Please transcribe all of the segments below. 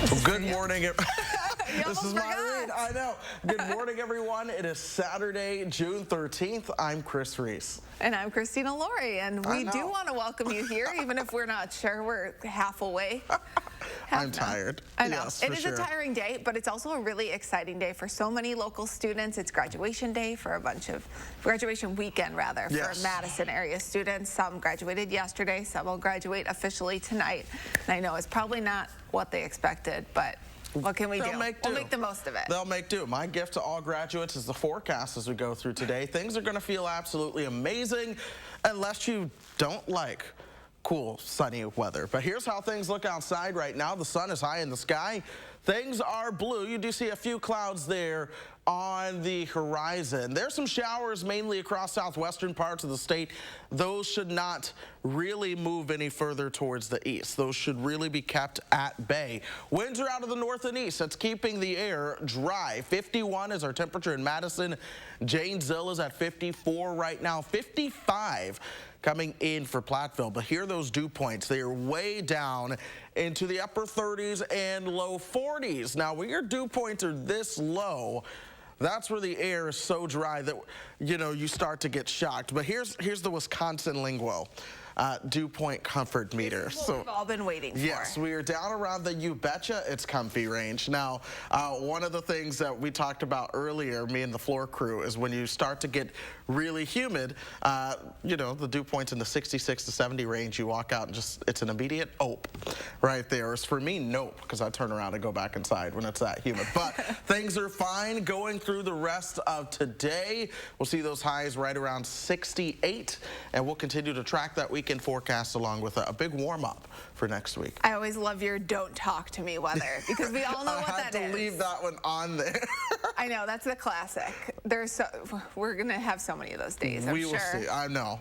Good morning. This is my read. I know. Good morning, everyone. It is Saturday, June 13th. I'm Chris Reese. And I'm Christina Laurie, and we do want to welcome you here, even if we're not sure. We're half away. I'm tired. I know. Yes, it is sure. a tiring day, but it's also a really exciting day for so many local students. It's graduation day for a bunch of, graduation weekend rather, for Madison area students. Some graduated yesterday, some will graduate officially tonight. And I know it's probably not what they expected, but what can we do? We'll make the most of it. They'll make do. My gift to all graduates is the forecast as we go through today. Things are going to feel absolutely amazing unless you don't like cool, sunny weather. But here's how things look outside right now. The sun is high in the sky. Things are blue. You do see a few clouds there on the horizon. There's some showers mainly across southwestern parts of the state. Those should not really move any further towards the east. Those should really be kept at bay. Winds are out of the north and east. That's keeping the air dry. 51 is our temperature in Madison. Janesville is at 54 right now. 55 coming in for Platteville. But here are those dew points. They are way down into the upper 30s and low 40s. Now, when your dew points are this low, that's where the air is so dry that, you know, you start to get shocked. But here's the Wisconsin lingo. Dew point comfort meter. This is what we've all been waiting for. Yes, we are down around the you betcha it's comfy range. Now, one of the things that we talked about earlier, me and the floor crew, is when you start to get really humid, you know, the dew point's in the 66 to 70 range, you walk out and just, it's an immediate ope right there. As for me, nope, because I turn around and go back inside when it's that humid. But things are fine going through the rest of today. We'll see those highs right around 68, and we'll continue to track that weekend forecast along with a big warm-up for next week. I always love your don't talk to me weather, because we all know what that is. I had to leave that one on there. I know, that's the classic. We're going to have so many of those days, I'm sure. We will see. I know.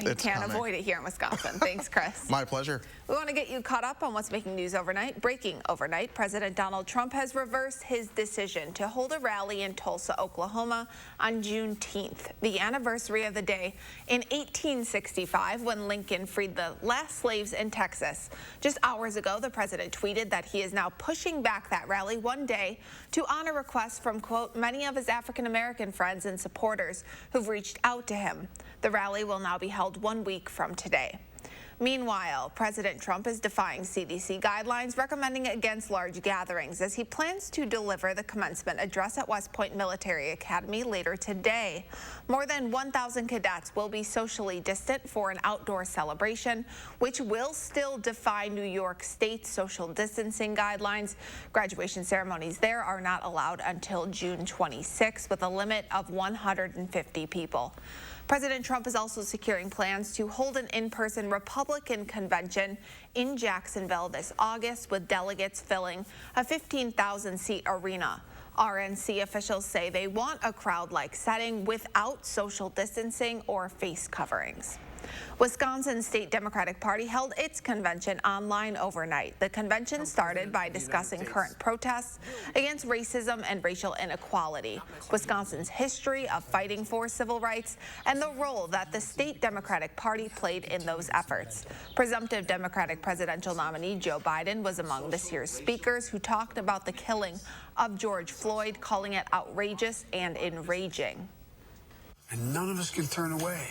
You can't avoid it here in Wisconsin. Thanks, Chris. My pleasure. We want to get you caught up on what's making news overnight. Breaking overnight, President Donald Trump has reversed his decision to hold a rally in Tulsa, Oklahoma on Juneteenth, the anniversary of the day in 1865 when Lincoln freed the last slaves in Texas. Just hours ago, the president tweeted that he is now pushing back that rally one day to honor requests from, quote, many of his African-American friends and supporters who've reached out to him. The rally will now be held 1 week from today. Meanwhile, President Trump is defying CDC guidelines recommending against large gatherings as he plans to deliver the commencement address at West Point Military Academy later today. More than 1,000 cadets will be socially distant for an outdoor celebration, which will still defy New York State's social distancing guidelines. Graduation ceremonies there are not allowed until June 26, with a limit of 150 people. President Trump is also securing plans to hold an in-person Republican convention in Jacksonville this August, with delegates filling a 15,000-seat arena. RNC officials say they want a crowd-like setting without social distancing or face coverings. Wisconsin's state Democratic Party held its convention online overnight. The convention started by discussing current protests against racism and racial inequality, Wisconsin's history of fighting for civil rights, and the role that the state Democratic Party played in those efforts. Presumptive Democratic presidential nominee Joe Biden was among this year's speakers who talked about the killing of George Floyd, calling it outrageous and enraging. And none of us can turn away.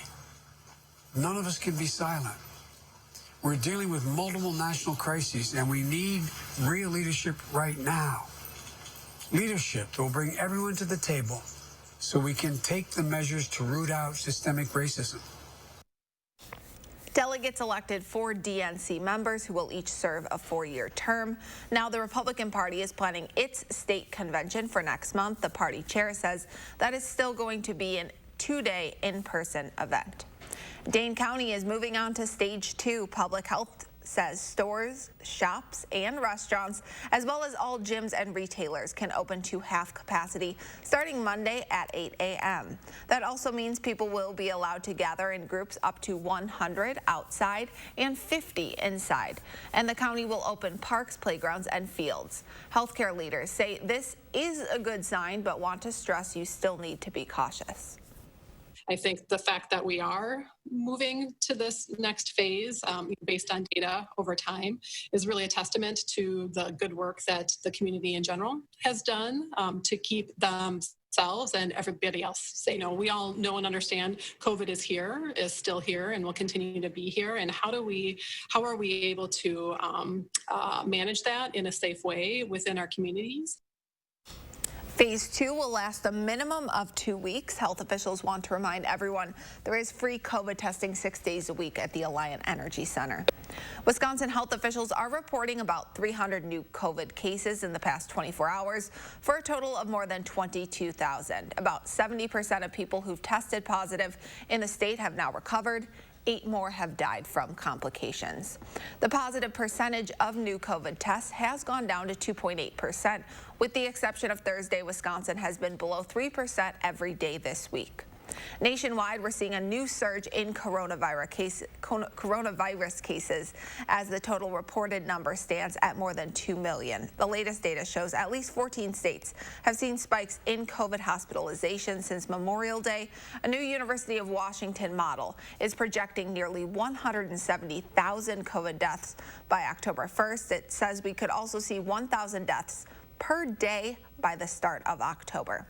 None of us can be silent. We're dealing with multiple national crises, and we need real leadership right now. Leadership that will bring everyone to the table so we can take the measures to root out systemic racism. Delegates elected 4 DNC members who will each serve a 4-year term. Now the Republican Party is planning its state convention for next month. The party chair says that is still going to be a 2-day in-person event. Dane County is moving on to stage 2. Public health says stores, shops, and restaurants, as well as all gyms and retailers, can open to half capacity starting Monday at 8 a.m. That also means people will be allowed to gather in groups up to 100 outside and 50 inside. And the county will open parks, playgrounds, and fields. Healthcare leaders say this is a good sign, but want to stress you still need to be cautious. I think the fact that we are moving to this next phase based on data over time is really a testament to the good work that the community in general has done to keep themselves and everybody else safe. We all know and understand COVID is still here, and will continue to be here. And how are we able to manage that in a safe way within our communities? Phase 2 will last a minimum of 2 weeks. Health officials want to remind everyone there is free COVID testing 6 days a week at the Alliant Energy Center. Wisconsin health officials are reporting about 300 new COVID cases in the past 24 hours for a total of more than 22,000. About 70% of people who've tested positive in the state have now recovered. 8 more have died from complications. The positive percentage of new COVID tests has gone down to 2.8%. With the exception of Thursday, Wisconsin has been below 3% every day this week. Nationwide, we're seeing a new surge in coronavirus cases as the total reported number stands at more than 2 million. The latest data shows at least 14 states have seen spikes in COVID hospitalization since Memorial Day. A new University of Washington model is projecting nearly 170,000 COVID deaths by October 1st. It says we could also see 1,000 deaths per day by the start of October.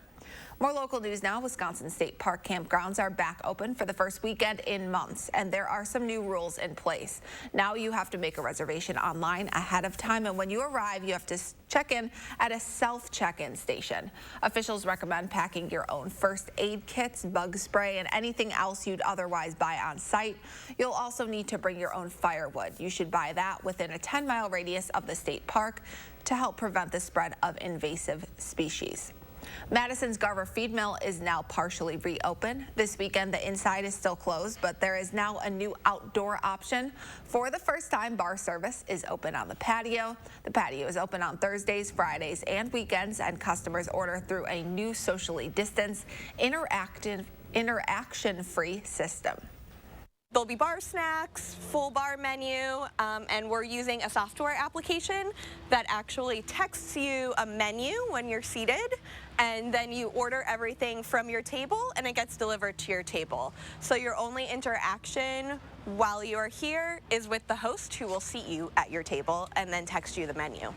More local news now. Wisconsin State Park campgrounds are back open for the first weekend in months, and there are some new rules in place. Now you have to make a reservation online ahead of time, and when you arrive, you have to check in at a self-check-in station. Officials recommend packing your own first aid kits, bug spray, and anything else you'd otherwise buy on site. You'll also need to bring your own firewood. You should buy that within a 10-mile radius of the state park to help prevent the spread of invasive species. Madison's Garver feed mill is now partially reopened. This weekend, the inside is still closed, but there is now a new outdoor option. For the first time, bar service is open on the patio. The patio is open on Thursdays, Fridays, and weekends, and customers order through a new socially distanced, interaction-free system. There'll be bar snacks, full bar menu, and we're using a software application that actually texts you a menu when you're seated, and then you order everything from your table and it gets delivered to your table. So your only interaction while you're here is with the host, who will seat you at your table and then text you the menu.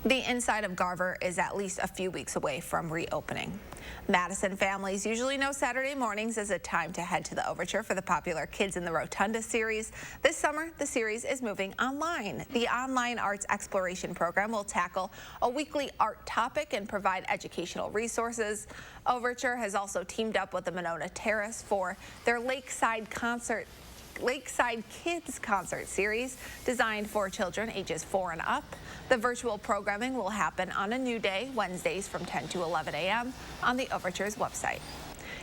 The inside of Garver is at least a few weeks away from reopening. Madison families usually know Saturday mornings is a time to head to the Overture for the popular Kids in the Rotunda series. This summer, the series is moving online. The online arts exploration program will tackle a weekly art topic and provide educational resources. Overture has also teamed up with the Monona Terrace for their Lakeside Kids concert series designed for children ages 4 and up. The virtual programming will happen on a new day, Wednesdays from 10 to 11 a.m. on the Overture's website.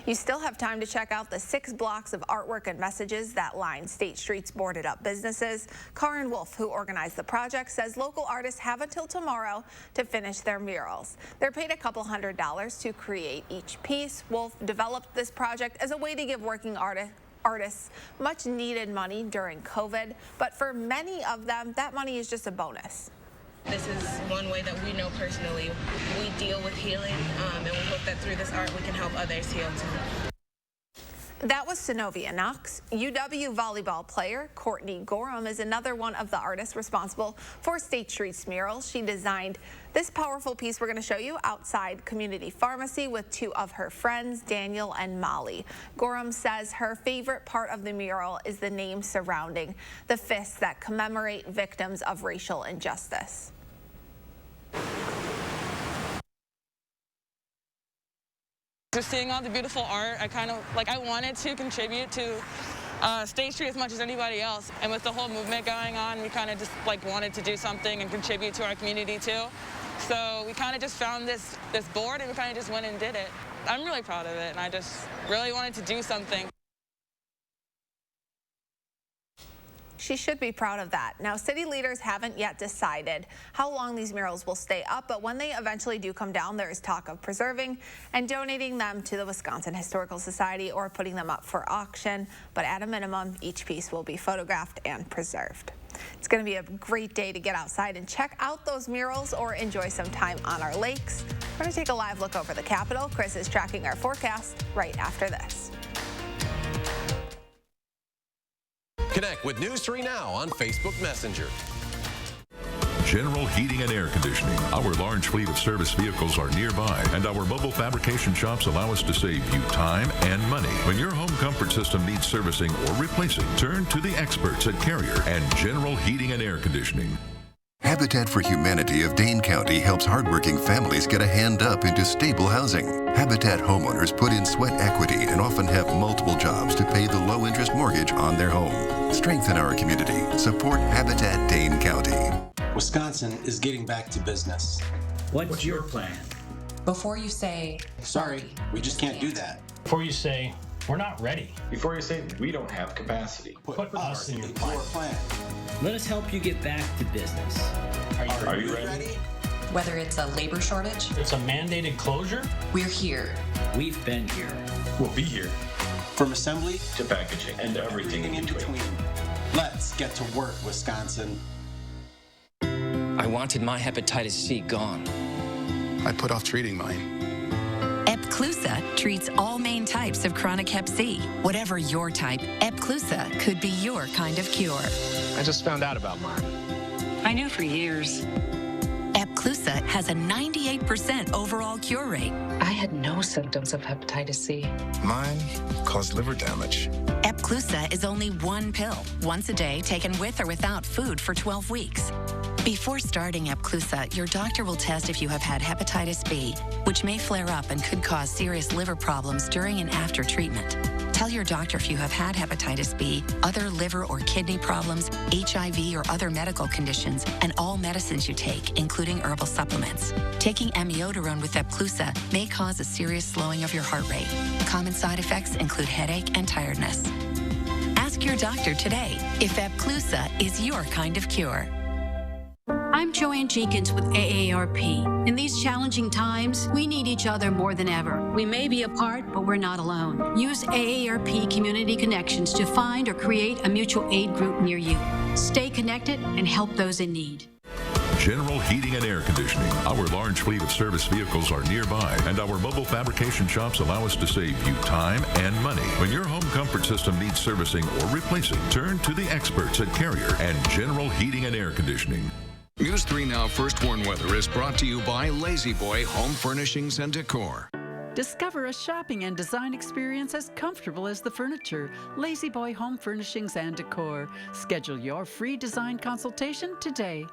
You still have time to check out the 6 blocks of artwork and messages that line State Street's boarded up businesses. Karin Wolf, who organized the project, says local artists have until tomorrow to finish their murals. They're paid a couple $100s to create each piece. Wolf developed this project as a way to give working artists much needed money during COVID, but for many of them, that money is just a bonus. This is one way that we know personally we deal with healing, and we hope that through this art we can help others heal too. That was Synovia Knox. UW volleyball player Courtney Gorham is another one of the artists responsible for State Street's murals. She designed this powerful piece we're going to show you outside Community Pharmacy with 2 of her friends, Daniel and Molly. Gorham says her favorite part of the mural is the name surrounding the fists that commemorate victims of racial injustice. Just seeing all the beautiful art, I wanted to contribute to State Street as much as anybody else. And with the whole movement going on, we kind of just wanted to do something and contribute to our community too. So we kind of just found this board and we kind of just went and did it. I'm really proud of it, and I just really wanted to do something. She should be proud of that. Now, city leaders haven't yet decided how long these murals will stay up, but when they eventually do come down, there is talk of preserving and donating them to the Wisconsin Historical Society or putting them up for auction. But at a minimum, each piece will be photographed and preserved. It's going to be a great day to get outside and check out those murals or enjoy some time on our lakes. We're going to take a live look over the Capitol. Chris is tracking our forecast right after this. Connect with News 3 Now on Facebook Messenger. General Heating and Air Conditioning. Our large fleet of service vehicles are nearby, and our mobile fabrication shops allow us to save you time and money. When your home comfort system needs servicing or replacing, turn to the experts at Carrier and General Heating and Air Conditioning. Habitat for Humanity of Dane County helps hardworking families get a hand up into stable housing. Habitat homeowners put in sweat equity and often have multiple jobs to pay the low-interest mortgage on their home. Strengthen our community. Support Habitat Dane County. Wisconsin is getting back to business. What's your plan? Before you say, sorry, we just can't do that. Before you say, we're not ready. Before you say, we don't have capacity. Put us in your plan. Let us help you get back to business. Are you ready? Whether it's a labor shortage, it's a mandated closure, we're here. We've been here. We'll be here. From assembly to packaging and everything in between. Let's get to work, Wisconsin. I wanted my hepatitis C gone. I put off treating mine. Epclusa treats all main types of chronic hep C. Whatever your type, Epclusa could be your kind of cure. I just found out about mine. I knew for years. Epclusa has a 98% overall cure rate. I had no symptoms of hepatitis C. Mine caused liver damage. Epclusa is only one pill, once a day, taken with or without food for 12 weeks. Before starting Epclusa, your doctor will test if you have had hepatitis B, which may flare up and could cause serious liver problems during and after treatment. Tell your doctor if you have had hepatitis B, other liver or kidney problems, HIV or other medical conditions, and all medicines you take, including herbal supplements. Taking amiodarone with Epclusa may cause a serious slowing of your heart rate. Common side effects include headache and tiredness. Ask your doctor today if Epclusa is your kind of cure. I'm Joanne Jenkins with AARP. In these challenging times, we need each other more than ever. We may be apart, but we're not alone. Use AARP Community Connections to find or create a mutual aid group near you. Stay connected and help those in need. General Heating and Air Conditioning. Our large fleet of service vehicles are nearby, and our mobile fabrication shops allow us to save you time and money. When your home comfort system needs servicing or replacing, turn to the experts at Carrier and General Heating and Air Conditioning. News 3 Now First Warn Weather is brought to you by Lazy Boy Home Furnishings and Decor. Discover a shopping and design experience as comfortable as the furniture. Lazy Boy Home Furnishings and Decor. Schedule your free design consultation today.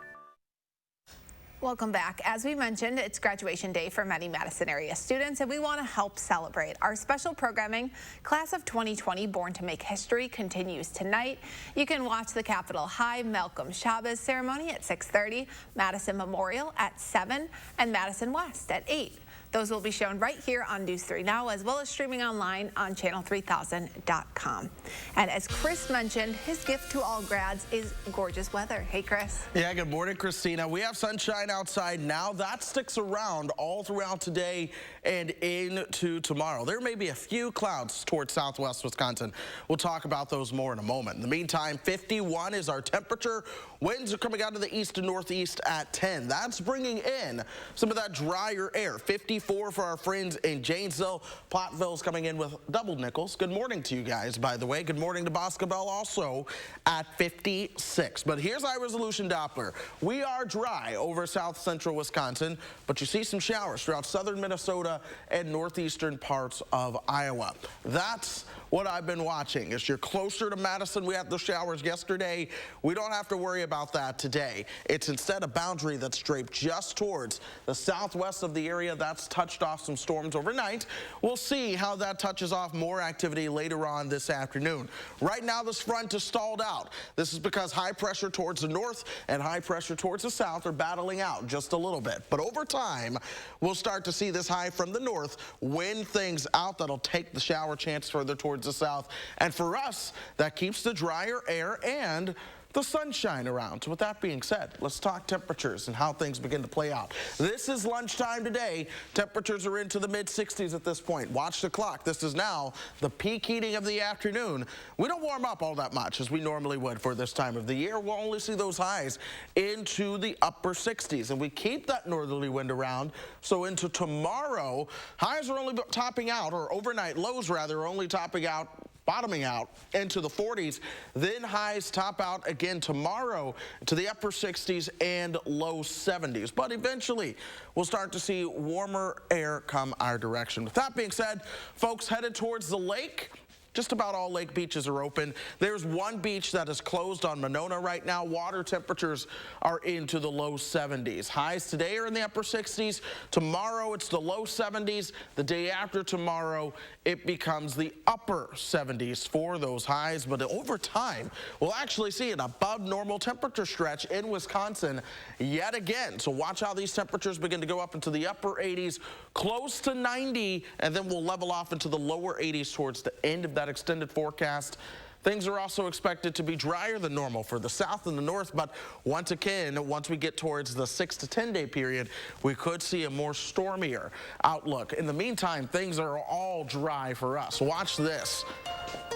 Welcome back. As we mentioned, it's graduation day for many Madison area students, and we want to help celebrate. Our special programming, Class of 2020 Born to Make History, continues tonight. You can watch the Capitol High Malcolm Chavez ceremony at 6:30, Madison Memorial at 7, and Madison West at 8. Those will be shown right here on News 3 Now, as well as streaming online on channel3000.com. And as Chris mentioned, his gift to all grads is gorgeous weather. Hey, Chris. Yeah, good morning, Christina. We have sunshine outside now. That sticks around all throughout today and into tomorrow. There may be a few clouds towards southwest Wisconsin. We'll talk about those more in a moment. In the meantime, 51 is our temperature. Winds are coming out of the east and northeast at 10. That's bringing in some of that drier air. 54 for our friends in Janesville. Platteville's coming in with double nickels. Good morning to you guys, by the way. Good morning to Boscobel also at 56. But here's high resolution Doppler. We are dry over south central Wisconsin, but you see some showers throughout southern Minnesota and northeastern parts of Iowa. That's what I've been watching. As you're closer to Madison, we had the showers yesterday. We don't have to worry about that today. It's instead a boundary that's draped just towards the southwest of the area. That's touched off some storms overnight. We'll see how that touches off more activity later on this afternoon. Right now, this front is stalled out. This is because high pressure towards the north and high pressure towards the south are battling out just a little bit. But over time, we'll start to see this high from the north win things out. That'll take the shower chance further towards the south. And for us, that keeps the drier air and the sunshine around. So with that being said, let's talk temperatures and how things begin to play out. This is lunchtime today. Temperatures are into the mid-60s at this point. Watch the clock. This is now the peak heating of the afternoon. We don't warm up all that much as we normally would for this time of the year. We'll only see those highs into the upper 60s, and we keep that northerly wind around. So into tomorrow, highs are only topping out, or overnight lows rather, are only topping out bottoming out into the 40s. Then highs top out again tomorrow to the upper 60s and low 70s. But eventually, we'll start to see warmer air come our direction. With that being said, folks headed towards the lake, just about all lake beaches are open. There's one beach that is closed on Monona right now. Water temperatures are into the low 70s. Highs today are in the upper 60s. Tomorrow it's the low 70s. The day after tomorrow it becomes the upper 70s for those highs. But over time we'll actually see an above normal temperature stretch in Wisconsin yet again. So watch how these temperatures begin to go up into the upper 80s, close to 90, and then we'll level off into the lower 80s towards the end of that extended forecast. Things are also expected to be drier than normal for the south and the north, but once again, once we get towards the 6 to 10 day period, we could see a more stormier outlook. In the meantime, things are all dry for us. Watch this.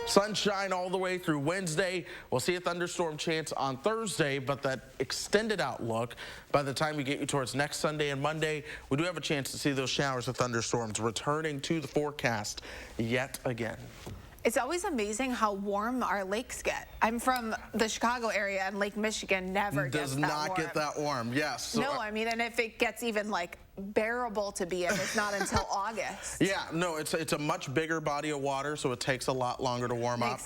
Sunshine all the way through Wednesday. We'll see a thunderstorm chance on Thursday, but that extended outlook, by the time we get you towards next Sunday and Monday, we do have a chance to see those showers of thunderstorms returning to the forecast yet again. It's always amazing how warm our lakes get. I'm from the Chicago area, and Lake Michigan never gets that warm. Does not get that warm, yes. So no, I mean, and if it gets even like bearable to be in, it's not until August. Yeah, no, it's a much bigger body of water, so it takes a lot longer to warm up.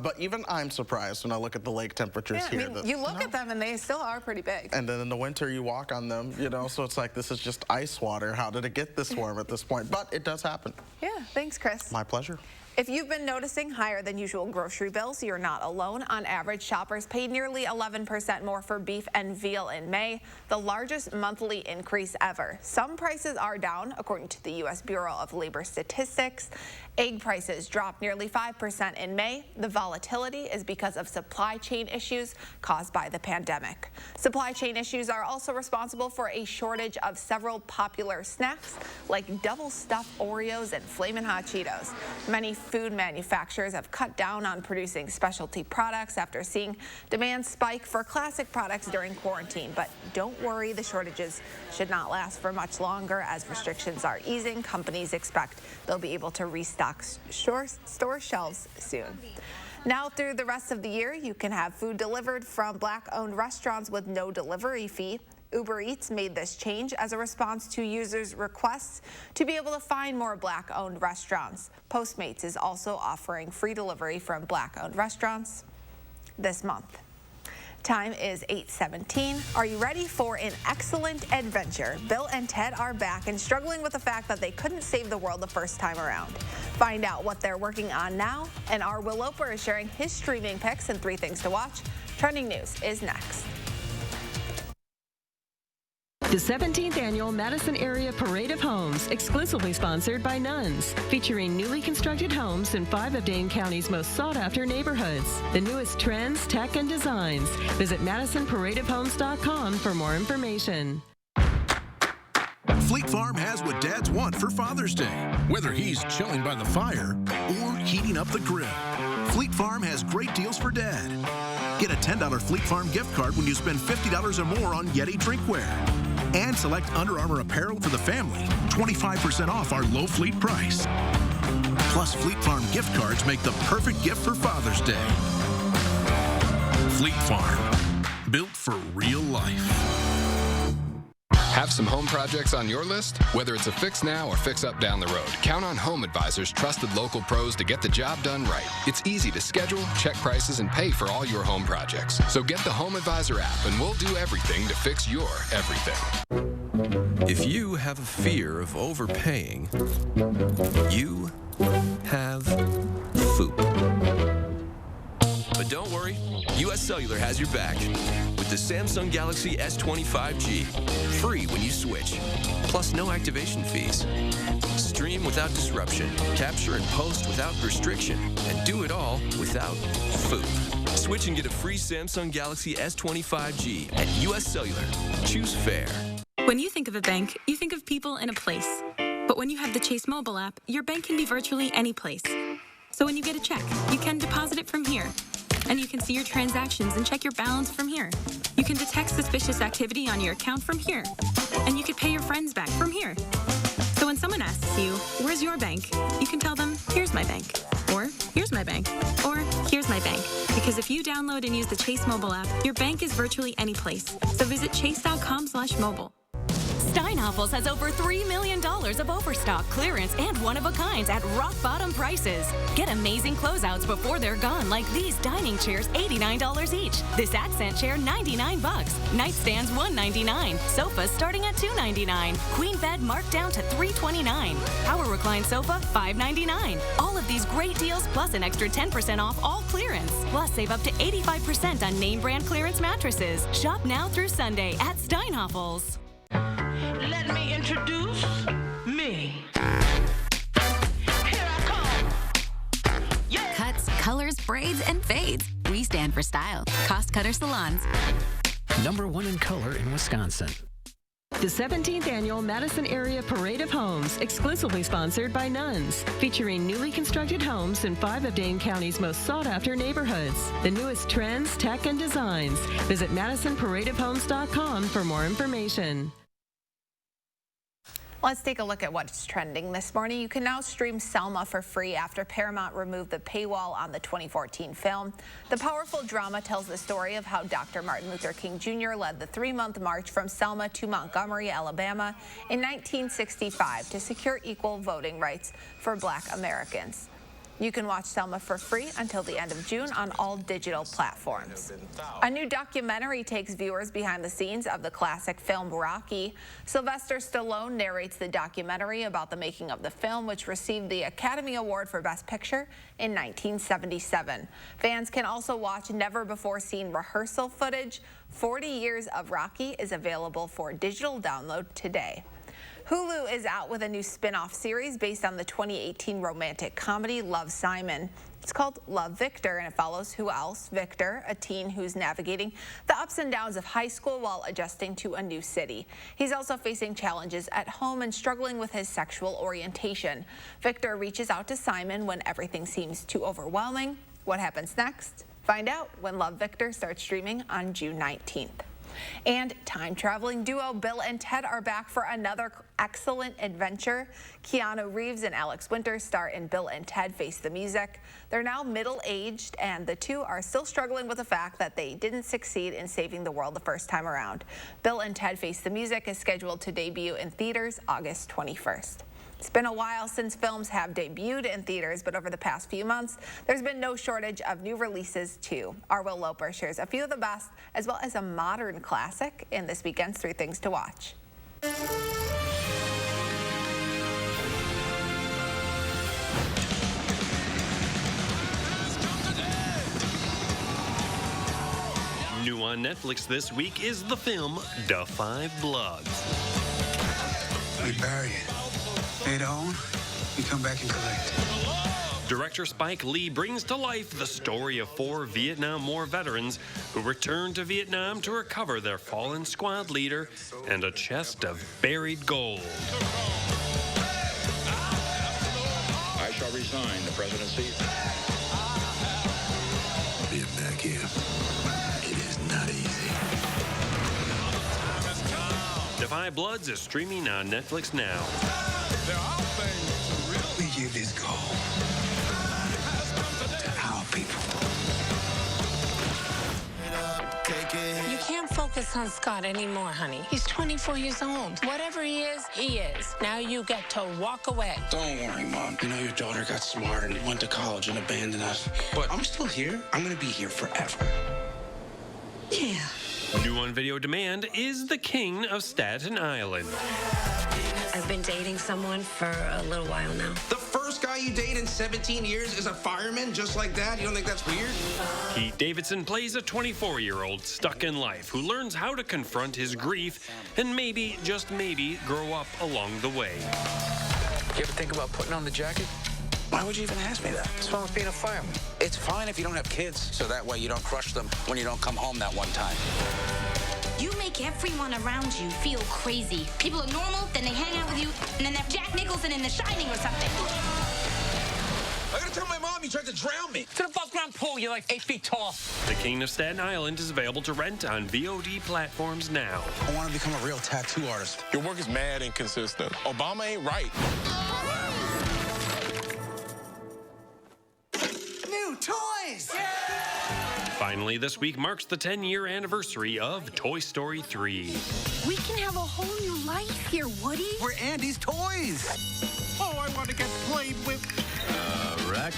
But even I'm surprised when I look at the lake temperatures here. I mean, you look at them and they still are pretty big. And then in the winter you walk on them, you know, so it's like this is just ice water. How did it get this warm at this point? But it does happen. Yeah, thanks, Chris. My pleasure. If you've been noticing higher than usual grocery bills, you're not alone. On average, shoppers paid nearly 11% more for beef and veal in May, the largest monthly increase ever. Some prices are down, according to the U.S. Bureau of Labor Statistics. Egg prices dropped nearly 5% in May. The volatility is because of supply chain issues caused by the pandemic. Supply chain issues are also responsible for a shortage of several popular snacks like double stuffed Oreos and Flamin' Hot Cheetos. Many food manufacturers have cut down on producing specialty products after seeing demand spike for classic products during quarantine. But don't worry, the shortages should not last for much longer. As restrictions are easing, companies expect they'll be able to restock store shelves soon. Now through the rest of the year, you can have food delivered from Black-owned restaurants with no delivery fee. Uber Eats made this change as a response to users' requests to be able to find more Black-owned restaurants. Postmates is also offering free delivery from Black-owned restaurants this month. Time is 8:17. Are you ready for an excellent adventure? Bill and Ted are back and struggling with the fact that they couldn't save the world the first time around. Find out what they're working on now, and our Will Loper is sharing his streaming picks and 3 things to watch. Trending News is next. The 17th Annual Madison Area Parade of Homes, exclusively sponsored by Nuns, featuring newly constructed homes in 5 of Dane County's most sought-after neighborhoods. The newest trends, tech, and designs. Visit MadisonParadeOfHomes.com for more information. Fleet Farm has what dads want for Father's Day, whether he's chilling by the fire or heating up the grill. Fleet Farm has great deals for Dad. Get a $10 Fleet Farm gift card when you spend $50 or more on Yeti drinkware. And select Under Armour apparel for the family, 25% off our low fleet price. Plus, Fleet Farm gift cards make the perfect gift for Father's Day. Fleet Farm, built for real life. Have some home projects on your list? Whether it's a fix now or fix up down the road, count on Home Advisor's trusted local pros to get the job done right. It's easy to schedule, check prices, and pay for all your home projects. So get the Home Advisor app and we'll do everything to fix your everything. If you have a fear of overpaying, you have FOOP. But don't worry, US Cellular has your back with the Samsung Galaxy S25G. Free when you switch, plus no activation fees. Stream without disruption, capture and post without restriction, and do it all without FOOP. Switch and get a free Samsung Galaxy S25G at US Cellular. Choose fair. When you think of a bank, you think of people in a place. But when you have the Chase mobile app, your bank can be virtually any place. So when you get a check, you can deposit it from here. And you can see your transactions and check your balance from here. You can detect suspicious activity on your account from here. And you can pay your friends back from here. So When someone asks you, where's your bank? You can tell them, here's my bank. Or, here's my bank. Or, here's my bank. Because if you download and use the Chase mobile app, your bank is virtually any place. So visit chase.com/mobile. Steinhoffels has over $3 million of overstock, clearance, and one-of-a-kinds at rock-bottom prices. Get amazing closeouts before they're gone, like these dining chairs, $89 each. This accent chair, $99. Nightstands, $199. Sofas starting at $299. Queen bed marked down to $329. Power recline sofa, $599. All of these great deals, plus an extra 10% off all clearance. Plus, save up to 85% on name-brand clearance mattresses. Shop now through Sunday at Steinhoffels. Let me introduce me. Cuts, colors, braids, and fades. We stand for style. Cost Cutter Salons. #1 in color in Wisconsin. The 17th Annual Madison Area Parade of Homes, exclusively sponsored by Nuns, featuring newly constructed homes in 5 of Dane County's most sought-after neighborhoods. The newest trends, tech, and designs. Visit MadisonParadeOfHomes.com for more information. Let's take a look at what's trending this morning. You can now stream Selma for free after Paramount removed the paywall on the 2014 film. The powerful drama tells the story of how Dr. Martin Luther King Jr. led the 3-month march from Selma to Montgomery, Alabama in 1965 to secure equal voting rights for Black Americans. You can watch Selma for free until the end of June on all digital platforms. A new documentary takes viewers behind the scenes of the classic film Rocky. Sylvester Stallone narrates the documentary about the making of the film, which received the Academy Award for Best Picture in 1977. Fans can also watch never-before-seen rehearsal footage. 40 Years of Rocky is available for digital download today. Hulu is out with a new spin-off series based on the 2018 romantic comedy Love, Simon. It's called Love, Victor, and it follows Who Else? Victor, a teen who's navigating the ups and downs of high school while adjusting to a new city. He's also facing challenges at home and struggling with his sexual orientation. Victor reaches out to Simon when everything seems too overwhelming. What happens next? Find out when Love, Victor starts streaming on June 19th. And time-traveling duo Bill and Ted are back for another excellent adventure. Keanu Reeves and Alex Winter star in Bill and Ted Face the Music. They're now middle-aged, and the two are still struggling with the fact that they didn't succeed in saving the world the first time around. Bill and Ted Face the Music is scheduled to debut in theaters August 21st. It's been a while since films have debuted in theaters, but over the past few months, there's been no shortage of new releases too. Our Will Loper shares a few of the best, as well as a modern classic in this weekend's 3 Things to Watch. New on Netflix this week is the film Da 5 Bloods. We bury it. They don't, we come back and collect. Director Spike Lee brings to life the story of 4 Vietnam War veterans who returned to Vietnam to recover their fallen squad leader and a chest of buried gold. I shall resign the presidency. Being back here, it is not easy. Da 5 Bloods is streaming on Netflix now. We give this goal to our people. You can't focus on Scott anymore, honey. He's 24 years old. Whatever he is, he is. Now you get to walk away. Don't worry, Mom. You know your daughter got smart and went to college and abandoned us. But I'm still here. I'm gonna be here forever. Yeah. New on video demand is The King of Staten Island. I've been dating someone for a little while now. The first guy you date in 17 years is a fireman, just like that? You don't think that's weird? Pete Davidson plays a 24-year-old stuck in life who learns how to confront his grief and maybe, just maybe, grow up along the way. You ever think about putting on the jacket? Why would you even ask me that? What's wrong with being a fireman? It's fine if you don't have kids, so that way you don't crush them when you don't come home that one time. You make everyone around you feel crazy. People are normal, then they hang out with you, and then they're Jack Nicholson in The Shining or something. I gotta tell my mom He tried to drown me. It's an above-ground pool. You're like 8 feet tall. The King of Staten Island is available to rent on VOD platforms now. I want to become a real tattoo artist. Your work is mad inconsistent. Obama ain't right. New toys! Yeah! Finally, this week marks the 10-year anniversary of Toy Story 3. We can have a whole new life here, Woody. We're Andy's toys. Oh, I want to get played with. Rex.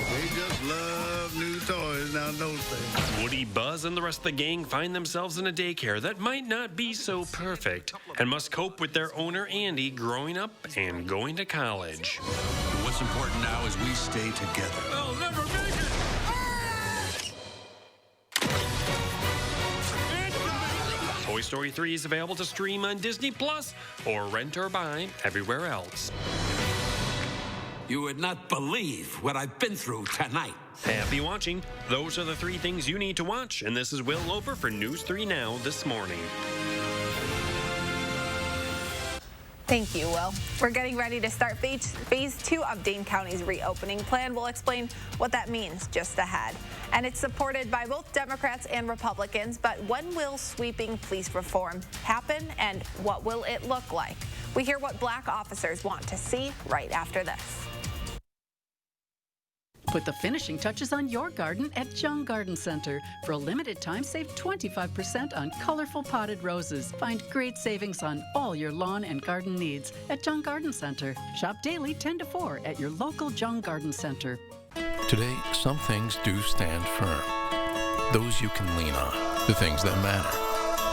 They just love new toys now, don't they? Woody, Buzz, and the rest of the gang find themselves in a daycare that might not be so perfect and must cope with their owner, Andy, growing up and going to college. What's important now is we stay together. I'll never make it. Toy Story 3 is available to stream on Disney Plus or rent or buy everywhere else. You would not believe what I've been through tonight. Happy watching. Those are the 3 things you need to watch, and this is Will Loper for News 3 Now this morning. Thank you, Will. We're getting ready to start phase 2 of Dane County's reopening plan. We'll explain what that means just ahead. And it's supported by both Democrats and Republicans. But when will sweeping police reform happen, and what will it look like? We hear what black officers want to see right after this. Put the finishing touches on your garden at Jung Garden Center. For a limited time, save 25% on colorful potted roses. Find great savings on all your lawn and garden needs at Jung Garden Center. Shop daily 10 to 4 at your local Jung Garden Center. Today, some things do stand firm. Those you can lean on, the things that matter,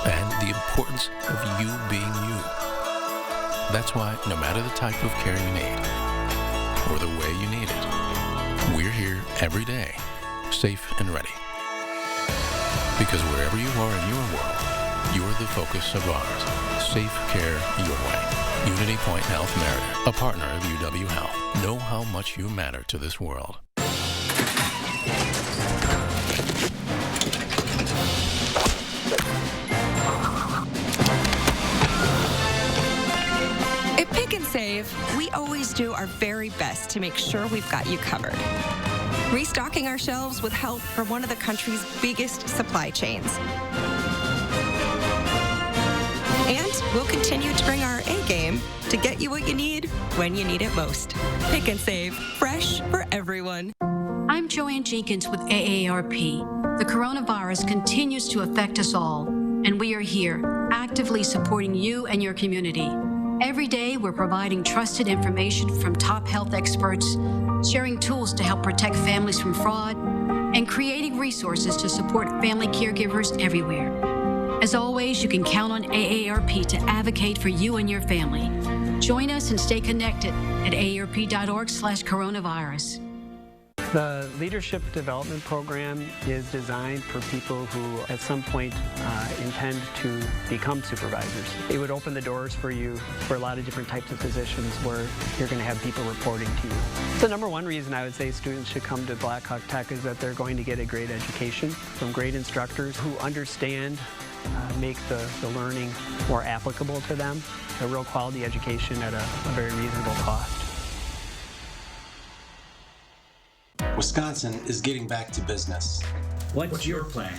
and the importance of you being you. That's why, no matter the type of care you need, or the way you need it, we're here every day, safe and ready. Because wherever you are in your world, you're the focus of ours. Safe care your way. Unity Point Health Merida, a partner of UW Health. Know how much you matter to this world. At Pick and Save, we always do our very best to make sure we've got you covered. Restocking our shelves with help from one of the country's biggest supply chains. And we'll continue to bring our A game to get you what you need when you need it most. Pick and Save, fresh for everyone. I'm Joanne Jenkins with AARP. The coronavirus continues to affect us all, and we are here actively supporting you and your community. Every day, we're providing trusted information from top health experts, sharing tools to help protect families from fraud, and creating resources to support family caregivers everywhere. As always, you can count on AARP to advocate for you and your family. Join us and stay connected at aarp.org/coronavirus. The Leadership Development Program is designed for people who at some point intend to become supervisors. It would open the doors for you for a lot of different types of positions where you're going to have people reporting to you. The number one reason I would say students should come to Blackhawk Tech is that they're going to get a great education from great instructors who understand, make the learning more applicable to them, a real quality education at a very reasonable cost. Wisconsin is getting back to business. What's your plan?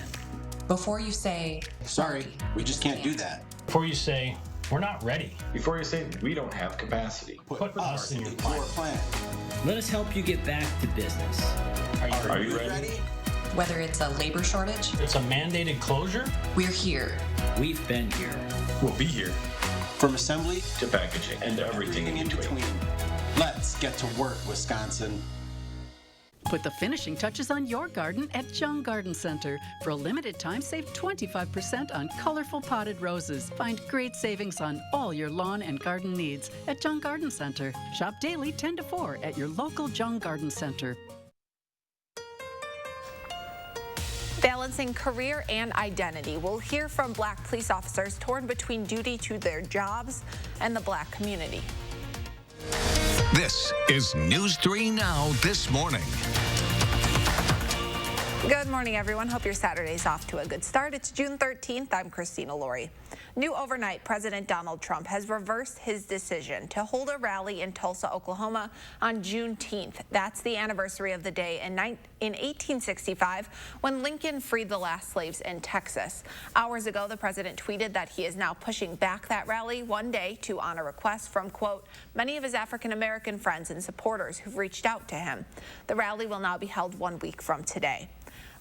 Before you say, sorry, we just can't do that. Before you say, we're not ready. Before you say, we don't have capacity. Put us in your plan. Let us help you get back to business. Are you ready? Whether it's a labor shortage, it's a mandated closure, we're here. We've been here. We'll be here. From assembly to packaging and everything in between. Let's get to work, Wisconsin. Put the finishing touches on your garden at Jung Garden Center. For a limited time, save 25% on colorful potted roses. Find great savings on all your lawn and garden needs at Jung Garden Center. Shop daily 10 to 4 at your local Jung Garden Center. Balancing career and identity. We'll hear from black police officers torn between duty to their jobs and the black community. This is News 3 Now this morning. Good morning, everyone. Hope your Saturday's off to a good start. It's June 13th. I'm Christina Laurie. New overnight, President Donald Trump has reversed his decision to hold a rally in Tulsa, Oklahoma on Juneteenth. That's the anniversary of the day in 1865 when Lincoln freed the last slaves in Texas. Hours ago, the president tweeted that he is now pushing back that rally one day to honor requests from, quote, many of his African-American friends and supporters who've reached out to him. The rally will now be held 1 week from today.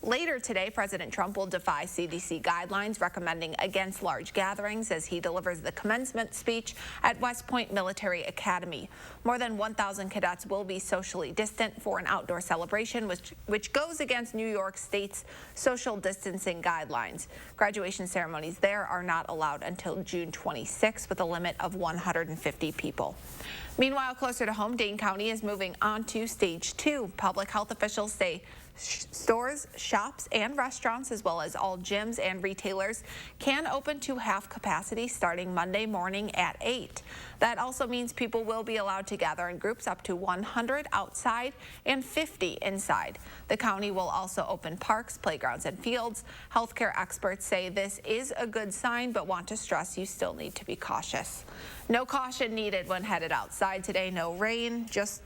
Later today, President Trump will defy CDC guidelines recommending against large gatherings as he delivers the commencement speech at West Point Military Academy. More than 1,000 cadets will be socially distant for an outdoor celebration, which goes against New York State's social distancing guidelines. Graduation ceremonies there are not allowed until June 26 with a limit of 150 people. Meanwhile, closer to home, Dane County is moving on to stage 2. Public health officials say stores, shops, and restaurants, as well as all gyms and retailers, can open to half capacity starting Monday morning at 8. That also means people will be allowed to gather in groups up to 100 outside and 50 inside. The county will also open parks, playgrounds, and fields. Healthcare experts say this is a good sign, but want to stress you still need to be cautious. No caution needed when headed outside today. No rain, just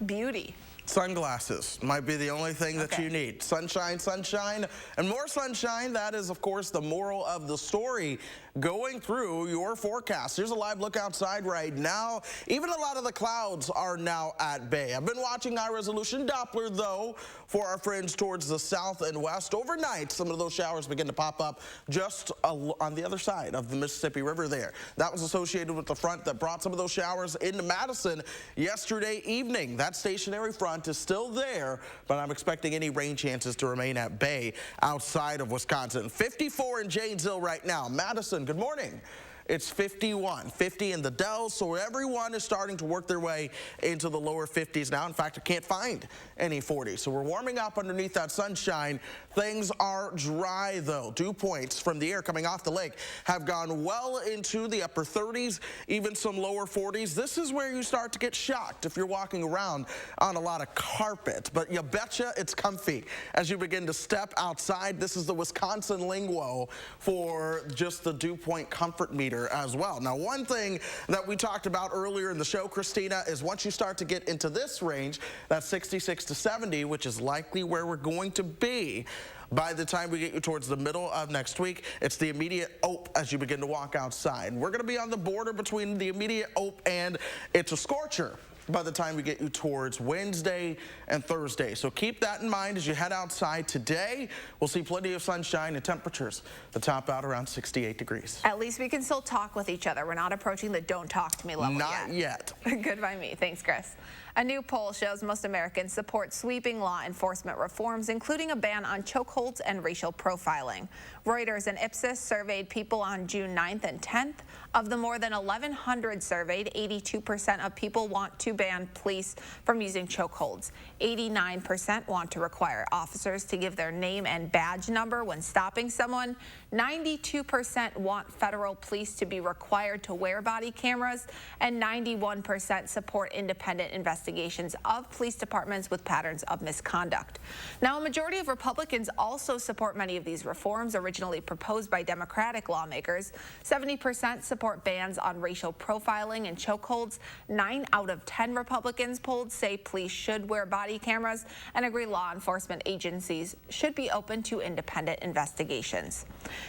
beauty. Sunglasses might be the only thing that you need. Sunshine, sunshine, and more sunshine. That is, of course, the moral of the story going through your forecast. Here's a live look outside right now. Even a lot of the clouds are now at bay. I've been watching high-resolution Doppler, though, for our friends towards the south and west. Overnight, some of those showers begin to pop up just on the other side of the Mississippi River there. That was associated with the front that brought some of those showers into Madison yesterday evening. That stationary front is still there, but I'm expecting any rain chances to remain at bay outside of Wisconsin. 54 in Janesville right now. Madison, good morning. It's 51, 50 in the Dells, so everyone is starting to work their way into the lower 50s now. In fact, I can't find any 40s, so we're warming up underneath that sunshine. Things are dry, though. Dew points from the air coming off the lake have gone well into the upper 30s, even some lower 40s. This is where you start to get shocked if you're walking around on a lot of carpet, but you betcha it's comfy as you begin to step outside. This is the Wisconsin lingo for just the dew point comfort meter as well. Now, one thing that we talked about earlier in the show, Christina, is once you start to get into this range, that's 66 to 70, which is likely where we're going to be by the time we get you towards the middle of next week. It's the immediate ope as you begin to walk outside. We're going to be on the border between the immediate ope and it's a scorcher by the time we get you towards Wednesday and Thursday. So keep that in mind as you head outside today. We'll see plenty of sunshine and temperatures that top out around 68 degrees. At least we can still talk with each other. We're not approaching the don't talk to me level yet. Not yet. Good by me. Thanks, Chris. A new poll shows most Americans support sweeping law enforcement reforms, including a ban on chokeholds and racial profiling. Reuters and Ipsos surveyed people on June 9th and 10th. Of the more than 1,100 surveyed, 82% of people want to ban police from using chokeholds. 89% want to require officers to give their name and badge number when stopping someone. 92% want federal police to be required to wear body cameras, and 91% support independent investigations of police departments with patterns of misconduct. Now, a majority of Republicans also support many of these reforms originally proposed by Democratic lawmakers. 70% support bans on racial profiling and chokeholds. 9 out of 10 Republicans polled say police should wear body cameras and agree law enforcement agencies should be open to independent investigations.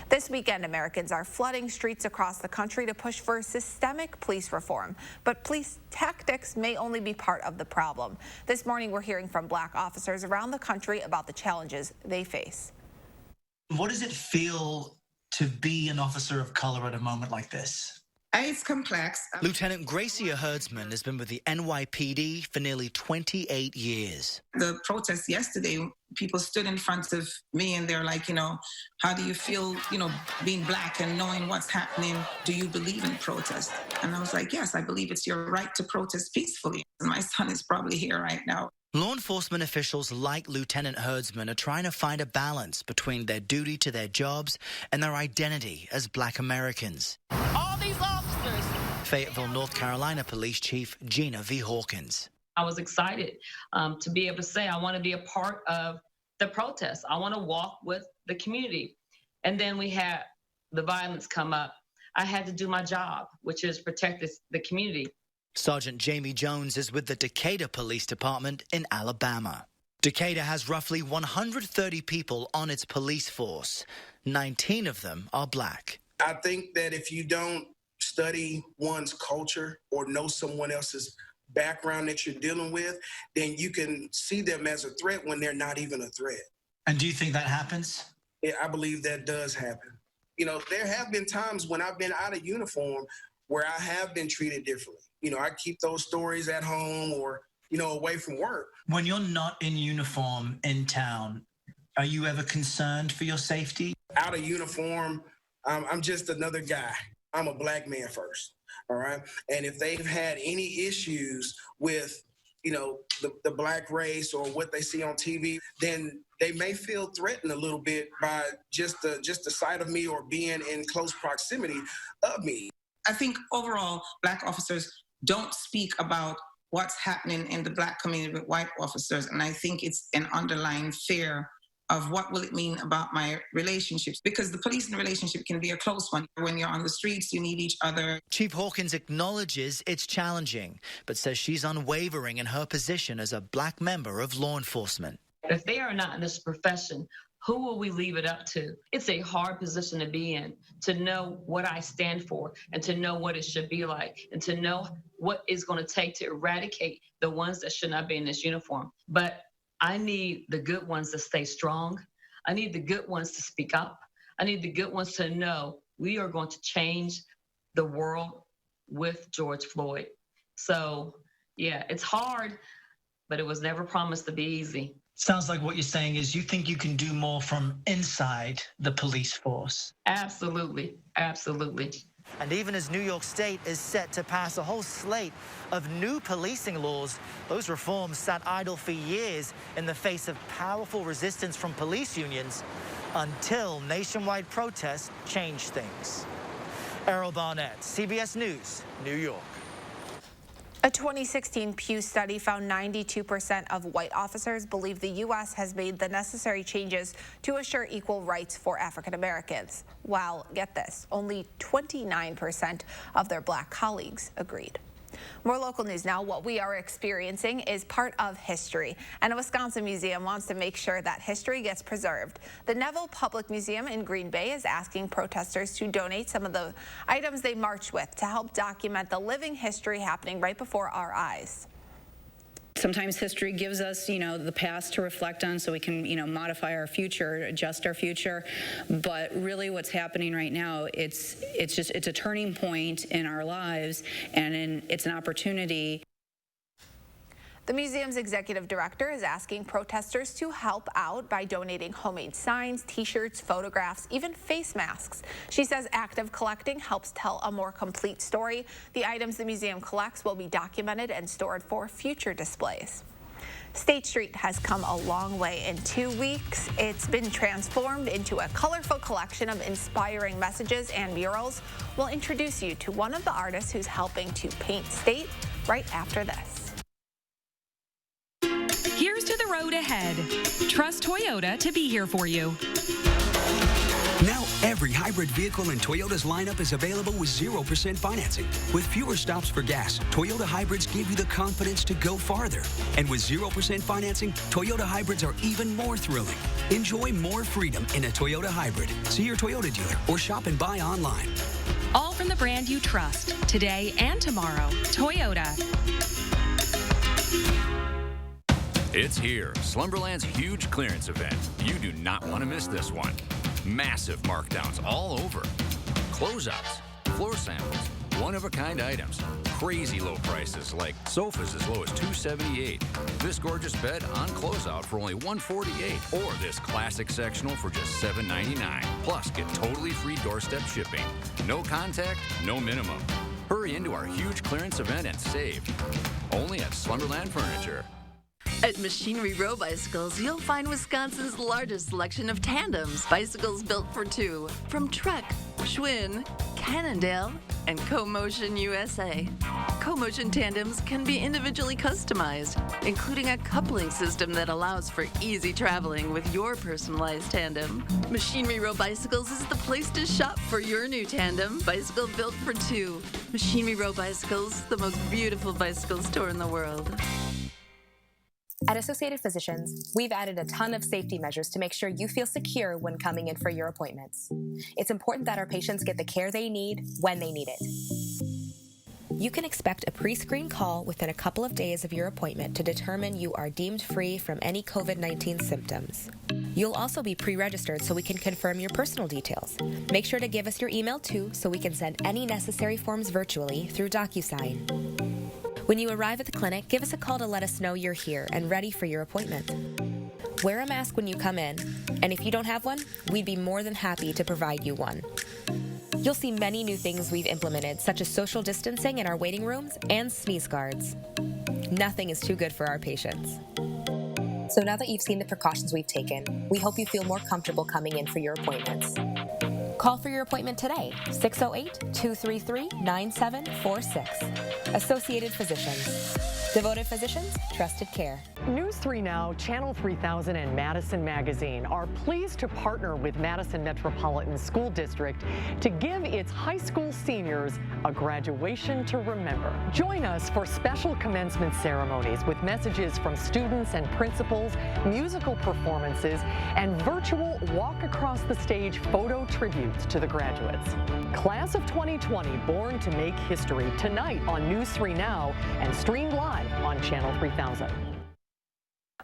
This weekend, Americans are flooding streets across the country to push for systemic police reform, but police tactics may only be part of the problem. This morning, we're hearing from Black officers around the country about the challenges they face. What does it feel to be an officer of color at a moment like this? It's complex. Lieutenant Gracia Herdsman has been with the NYPD for nearly 28 years. The protest yesterday, people stood in front of me and they're like, how do you feel, being Black and knowing what's happening? Do you believe in protest? And I was like, yes, I believe it's your right to protest peacefully. My son is probably here right now. Law enforcement officials like Lieutenant Herdsman are trying to find a balance between their duty to their jobs and their identity as Black Americans. All these officers. Fayetteville, North Carolina Police Chief Gina V. Hawkins. I was excited to be able to say I want to be a part of the protest. I want to walk with the community. And then we had the violence come up. I had to do my job, which is protect the community. Sergeant Jamie Jones is with the Decatur Police Department in Alabama. Decatur has roughly 130 people on its police force. 19 of them are black. I think that if you don't study one's culture or know someone else's background that you're dealing with, then you can see them as a threat when they're not even a threat. And do you think that happens? Yeah, I believe that does happen. You know, there have been times when I've been out of uniform where I have been treated differently. You know, I keep those stories at home or, you know, away from work. When you're not in uniform in town, are you ever concerned for your safety? Out of uniform, I'm just another guy. I'm a black man first, all right? And if they've had any issues with, you know, the black race or what they see on TV, then they may feel threatened a little bit by just the sight of me or being in close proximity of me. I think overall, black officers don't speak about what's happening in the black community with white officers. And I think it's an underlying fear of what will it mean about my relationships, because the police and relationship can be a close one. When you're on the streets, you need each other. Chief Hawkins acknowledges it's challenging, but says she's unwavering in her position as a black member of law enforcement. If they are not in this profession, who will we leave it up to? It's a hard position to be in, to know what I stand for and to know what it should be like and to know what it's going to take to eradicate the ones that should not be in this uniform. But I need the good ones to stay strong. I need the good ones to speak up. I need the good ones to know we are going to change the world with George Floyd. So, yeah, it's hard, but it was never promised to be easy. Sounds like what you're saying is you think you can do more from inside the police force. Absolutely, absolutely. And even as New York State is set to pass a whole slate of new policing laws, those reforms sat idle for years in the face of powerful resistance from police unions until nationwide protests changed things. Errol Barnett, CBS News, New York. A 2016 Pew study found 92% of white officers believe the U.S. has made the necessary changes to assure equal rights for African Americans, while, get this, only 29% of their black colleagues agreed. More local news now. What we are experiencing is part of history, and a Wisconsin museum wants to make sure that history gets preserved. The Neville Public Museum in Green Bay is asking protesters to donate some of the items they marched with to help document the living history happening right before our eyes. Sometimes history gives us, the past to reflect on so we can, modify our future, adjust our future. But really what's happening right now, it's a turning point in our lives, and it's an opportunity. The museum's executive director is asking protesters to help out by donating homemade signs, t-shirts, photographs, even face masks. She says active collecting helps tell a more complete story. The items the museum collects will be documented and stored for future displays. State Street has come a long way in 2 weeks. It's been transformed into a colorful collection of inspiring messages and murals. We'll introduce you to one of the artists who's helping to paint State right after this. Here's to the road ahead. Trust Toyota to be here for you. Now every hybrid vehicle in Toyota's lineup is available with 0% financing. With fewer stops for gas, Toyota hybrids give you the confidence to go farther. And with 0% financing, Toyota hybrids are even more thrilling. Enjoy more freedom in a Toyota hybrid. See your Toyota dealer or shop and buy online. All from the brand you trust, today and tomorrow. Toyota. It's here, Slumberland's huge clearance event. You do not want to miss this one. Massive markdowns all over. Closeouts, floor samples, one-of-a-kind items, crazy low prices like sofas as low as $278, this gorgeous bed on closeout for only $148, or this classic sectional for just $799. Plus, get totally free doorstep shipping. No contact, no minimum. Hurry into our huge clearance event and save. Only at Slumberland Furniture. At Machinery Row Bicycles, you'll find Wisconsin's largest selection of tandems, bicycles built for two, from Trek, Schwinn, Cannondale, and CoMotion USA. Co-motion tandems can be individually customized, including a coupling system that allows for easy traveling with your personalized tandem. Machinery Row Bicycles is the place to shop for your new tandem. Bicycle built for two. Machinery Row Bicycles, the most beautiful bicycle store in the world. At Associated Physicians, we've added a ton of safety measures to make sure you feel secure when coming in for your appointments. It's important that our patients get the care they need when they need it. You can expect a pre-screen call within a couple of days of your appointment to determine you are deemed free from any COVID-19 symptoms. You'll also be pre-registered so we can confirm your personal details. Make sure to give us your email too so we can send any necessary forms virtually through DocuSign. When you arrive at the clinic, give us a call to let us know you're here and ready for your appointment. Wear a mask when you come in, and if you don't have one, we'd be more than happy to provide you one. You'll see many new things we've implemented, such as social distancing in our waiting rooms and sneeze guards. Nothing is too good for our patients. So now that you've seen the precautions we've taken, we hope you feel more comfortable coming in for your appointments. Call for your appointment today, 608-233-9746. Associated Physicians. Devoted physicians, trusted care. News 3 Now, Channel 3000, and Madison Magazine are pleased to partner with Madison Metropolitan School District to give its high school seniors a graduation to remember. Join us for special commencement ceremonies with messages from students and principals, musical performances, and virtual walk across the stage photo tributes to the graduates. Class of 2020, born to make history, tonight on News 3 Now and streamed live on Channel 3000.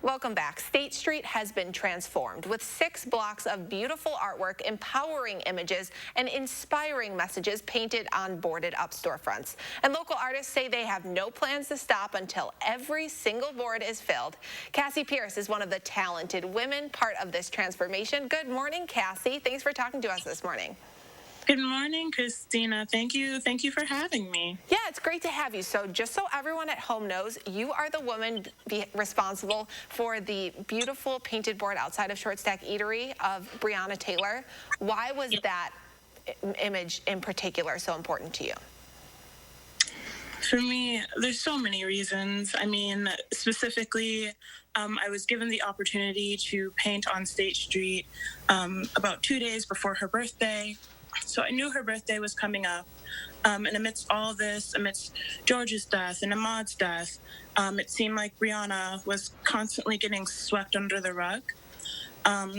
Welcome back. State Street has been transformed with 6 blocks of beautiful artwork, empowering images, and inspiring messages painted on boarded up storefronts. And local artists say they have no plans to stop until every single board is filled. Cassie Pierce is one of the talented women part of this transformation. Good morning, Cassie. Thanks for talking to us this morning. Good morning, Christina. Thank you for having me. Yeah, it's great to have you. So just so everyone at home knows, you are the woman responsible for the beautiful painted board outside of Short Stack Eatery of Breonna Taylor. Why was that image in particular so important to you? For me, there's so many reasons. I mean, specifically, I was given the opportunity to paint on State Street about 2 days before her birthday. So I knew her birthday was coming up. And amidst all this, amidst George's death and Ahmaud's death, it seemed like Breonna was constantly getting swept under the rug.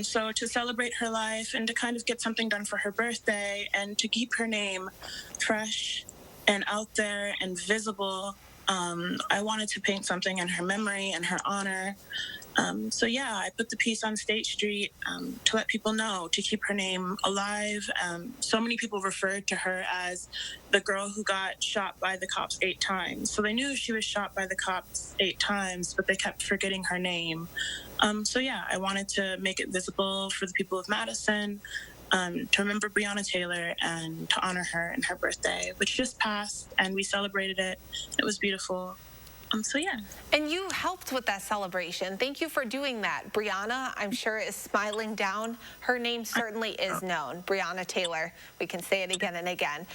So to celebrate her life and to kind of get something done for her birthday and to keep her name fresh and out there and visible, I wanted to paint something in her memory and her honor. So yeah, I put the piece on State Street to let people know, to keep her name alive. So many people referred to her as the girl who got shot by the cops 8 times. So they knew she was shot by the cops 8 times, but they kept forgetting her name. So yeah, I wanted to make it visible for the people of Madison, to remember Breonna Taylor and to honor her and her birthday, which just passed, and we celebrated it. It was beautiful. So yeah. And you helped with that celebration. Thank you for doing that. Breonna, I'm sure, is smiling down. Her name certainly is known. Breonna Taylor. We can say it again and again.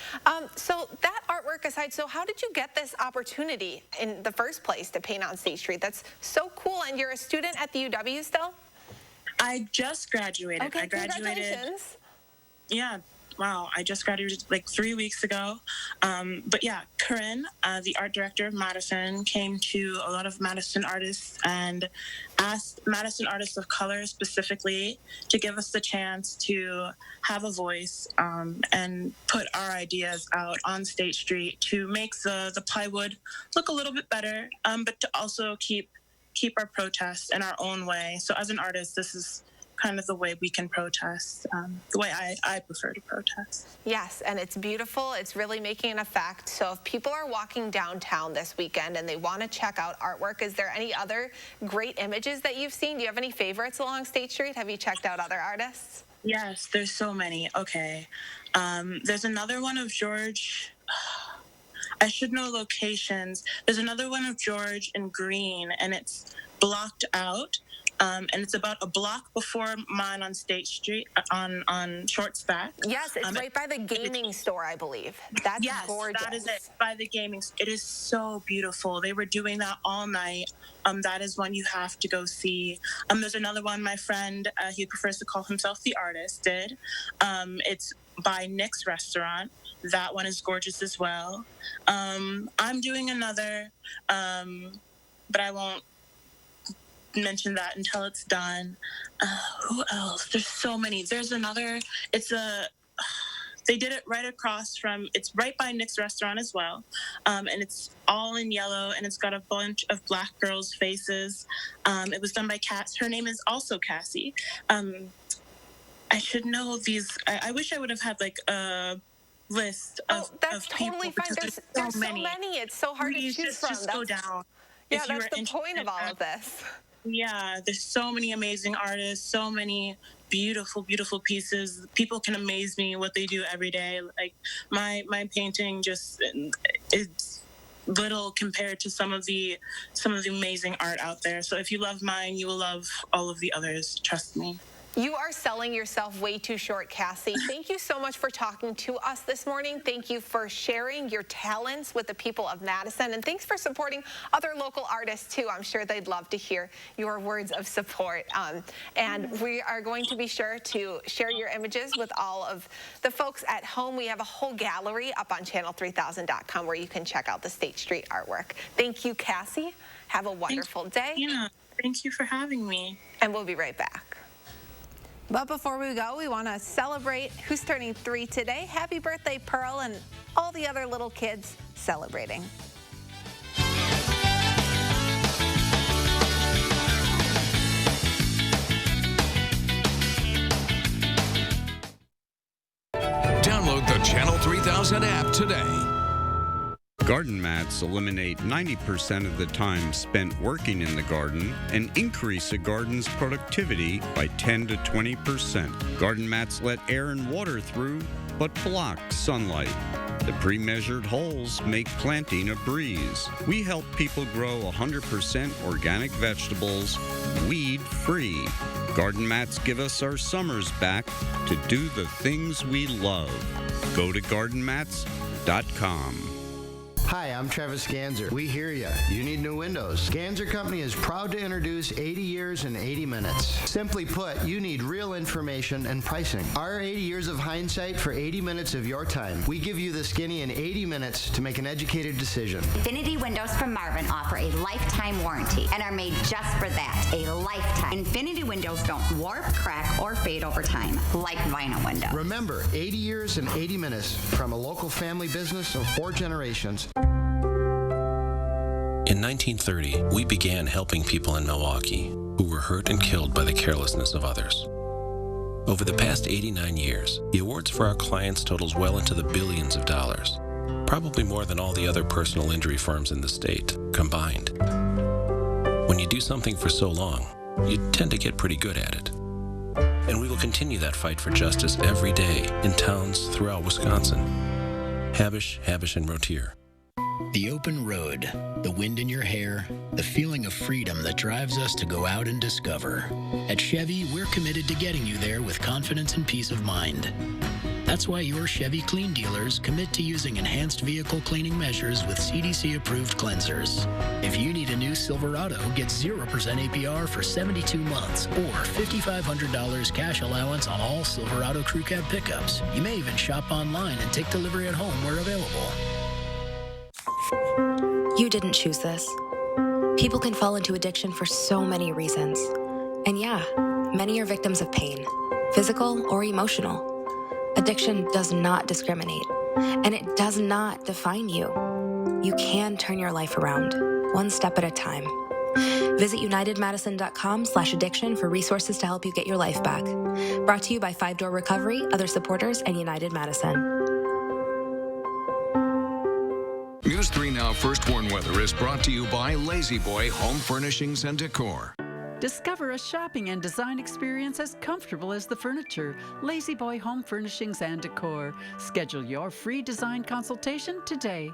So that artwork aside, so how did you get this opportunity in the first place to paint on State Street? That's so cool. And you're a student at the UW still? I just graduated. Okay, I graduated. Congratulations. Yeah. Wow, I just graduated like 3 weeks ago. But yeah, Corinne, the art director of Madison, came to a lot of Madison artists and asked Madison artists of color specifically to give us the chance to have a voice and put our ideas out on State Street to make the plywood look a little bit better, but to also keep our protests in our own way. So as an artist, this is kind of the way we can protest, the way I prefer to protest. Yes, and it's beautiful. It's really making an effect. So if people are walking downtown this weekend and they want to check out artwork, is there any other great images that you've seen? Do you have any favorites along State Street? Have you checked out other artists? Yes, there's so many. Okay. There's another one of George. I should know locations. There's another one of George in green, and it's blocked out. and it's about a block before mine on State Street, on Short Stack. Yes, it's right by the gaming store, I believe. That's gorgeous. That is it, by the gaming. It is so beautiful. They were doing that all night. That is one you have to go see. There's another one my friend, he prefers to call himself The Artist, did. It's by Nick's Restaurant. That one is gorgeous as well. I'm doing another, but I won't mention that until it's done. Who else? There's so many. There's another, they did it right across from, it's right by Nick's Restaurant as well. And it's all in yellow, and it's got a bunch of Black girls' faces. It was done by Cass. Her name is also Cassie. I should know these. I wish I would have had like a list of that's people. Totally fine. There's so many. It's so hard to choose from. Just go down. Yeah, that's the point of all of this. Yeah, there's so many amazing artists, so many beautiful, beautiful pieces. People can amaze me what they do every day. Like my painting just is little compared to some of the amazing art out there. So if you love mine, you will love all of the others. Trust me. You are selling yourself way too short, Cassie. Thank you so much for talking to us this morning. Thank you for sharing your talents with the people of Madison. And thanks for supporting other local artists, too. I'm sure they'd love to hear your words of support. And we are going to be sure to share your images with all of the folks at home. We have a whole gallery up on channel3000.com where you can check out the State Street artwork. Thank you, Cassie. Have a wonderful day. Yeah, thank you for having me. And we'll be right back. But before we go, we want to celebrate who's turning 3 today. Happy birthday, Pearl, and all the other little kids celebrating. Download the Channel 3000 app today. Garden mats eliminate 90% of the time spent working in the garden and increase a garden's productivity by 10 to 20%. Garden mats let air and water through, but block sunlight. The pre-measured holes make planting a breeze. We help people grow 100% organic vegetables, weed-free. Garden mats give us our summers back to do the things we love. Go to gardenmats.com. Hi, I'm Travis Ganser. We hear you. You need new windows. Ganser Company is proud to introduce 80 years in 80 minutes. Simply put, you need real information and pricing. Our 80 years of hindsight for 80 minutes of your time. We give you the skinny in 80 minutes to make an educated decision. Infinity Windows from Marvin offer a lifetime warranty and are made just for that, a lifetime. Infinity Windows don't warp, crack, or fade over time, like vinyl windows. Remember, 80 years and 80 minutes from a local family business of 4 generations. In 1930, we began helping people in Milwaukee who were hurt and killed by the carelessness of others. Over the past 89 years, the awards for our clients totals well into the billions of dollars, probably more than all the other personal injury firms in the state combined. When you do something for so long, you tend to get pretty good at it. And we will continue that fight for justice every day in towns throughout Wisconsin. Habish, and Rotier. The open road, the wind in your hair, the feeling of freedom that drives us to go out and discover. At Chevy, we're committed to getting you there with confidence and peace of mind. That's why your Chevy Clean dealers commit to using enhanced vehicle cleaning measures with CDC-approved cleansers. If you need a new Silverado, get 0% APR for 72 months or $5,500 cash allowance on all Silverado Crew Cab pickups. You may even shop online and take delivery at home where available. You didn't choose this. People can fall into addiction for so many reasons. And yeah, many are victims of pain, physical or emotional. Addiction does not discriminate, and it does not define you. You can turn your life around, one step at a time. Visit UnitedMadison.com/addiction for resources to help you get your life back. Brought to you by 5 Door Recovery, other supporters, and United Madison. News 3 Now First Warn Weather is brought to you by Lazy Boy Home Furnishings and Decor. Discover a shopping and design experience as comfortable as the furniture. Lazy Boy Home Furnishings and Decor. Schedule your free design consultation today.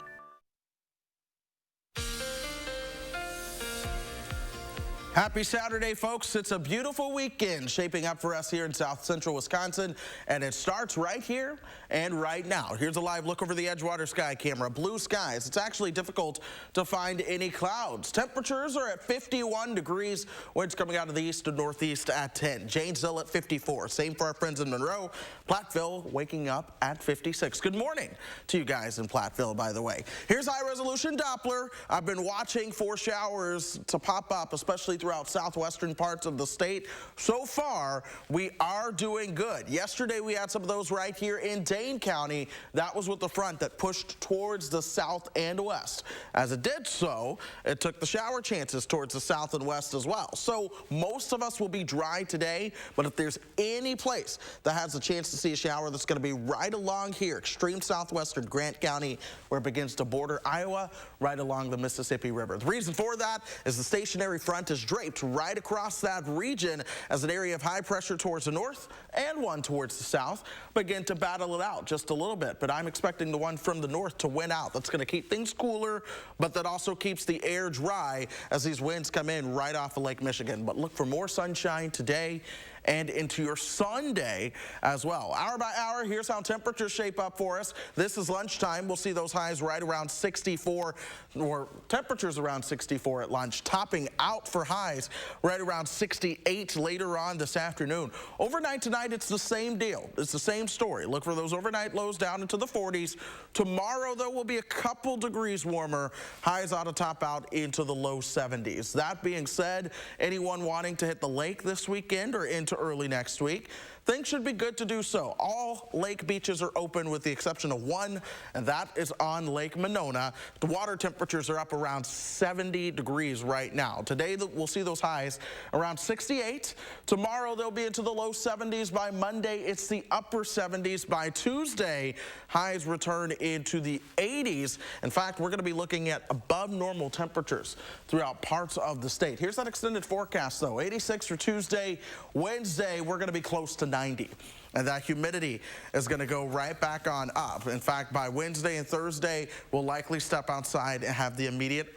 Happy Saturday, folks. It's a beautiful weekend shaping up for us here in South Central Wisconsin, and it starts right here and right now. Here's a live look over the Edgewater sky camera. Blue skies. It's actually difficult to find any clouds. Temperatures are at 51 degrees. Winds coming out of the east to northeast at 10. Janesville at 54. Same for our friends in Monroe. Platteville waking up at 56. Good morning to you guys in Platteville, by the way. Here's high-resolution Doppler. I've been watching for showers to pop up, especially throughout southwestern parts of the state. So far, we are doing good. Yesterday, we had some of those right here in Dane County. That was with the front that pushed towards the south and west. As it did so, it took the shower chances towards the south and west as well. So most of us will be dry today, but if there's any place that has a chance to see a shower, that's going to be right along here, extreme southwestern Grant County, where it begins to border Iowa, right along the Mississippi River. The reason for that is the stationary front is draped right across that region as an area of high pressure towards the north and one towards the south begin to battle it out just a little bit. But I'm expecting the one from the north to win out. That's going to keep things cooler, but that also keeps the air dry as these winds come in right off of Lake Michigan. But look for more sunshine today and into your Sunday as well. Hour by hour, here's how temperatures shape up for us. This is lunchtime. We'll see those highs right around 64, or temperatures around 64 at lunch, topping out for highs right around 68 later on this afternoon. Overnight tonight, it's the same deal. It's the same story. Look for those overnight lows down into the 40s. Tomorrow, though, will be a couple degrees warmer. Highs ought to top out into the low 70s. That being said, anyone wanting to hit the lake this weekend or into early next week, things should be good to do so. All lake beaches are open with the exception of one, and that is on Lake Monona. The water temperatures are up around 70 degrees right now. Today, we'll see those highs around 68. Tomorrow, they'll be into the low 70s. By Monday, it's the upper 70s. By Tuesday, highs return into the 80s. In fact, we're going to be looking at above normal temperatures throughout parts of the state. Here's that extended forecast, though. 86 for Tuesday. Wednesday, we're going to be close to 90. And that humidity is going to go right back on up. In fact, by Wednesday and Thursday, we'll likely step outside and have the immediate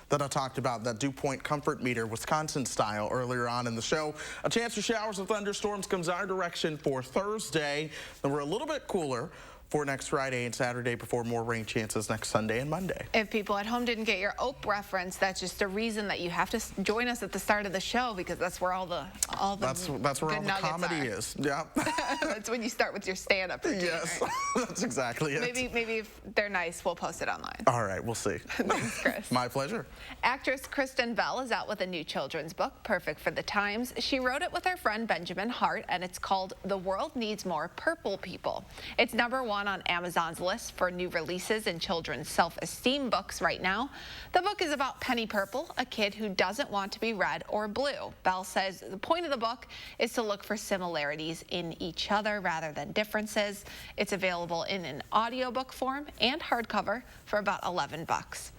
that I talked about, that dew point comfort meter, Wisconsin style, earlier on in the show. A chance for showers and thunderstorms comes our direction for Thursday. Then we're a little bit cooler for next Friday and Saturday before more rain chances next Sunday and Monday. If people at home didn't get your OPE reference, that's just a reason that you have to join us at the start of the show, because that's where all the that's where all the comedy is. Yeah. That's when you start with your stand-up routine. Yes, right? That's exactly it. Maybe if they're nice, we'll post it online. All right, we'll see. Thanks, Chris. My pleasure. Actress Kristen Bell is out with a new children's book, perfect for the times. She wrote it with her friend Benjamin Hart, and it's called The World Needs More Purple People. It's #1 on Amazon's list for new releases in children's self-esteem books right now. The book is about Penny Purple, a kid who doesn't want to be red or blue. Bell says the point of the book is to look for similarities in each other rather than differences. It's available in an audiobook form and hardcover for about $11.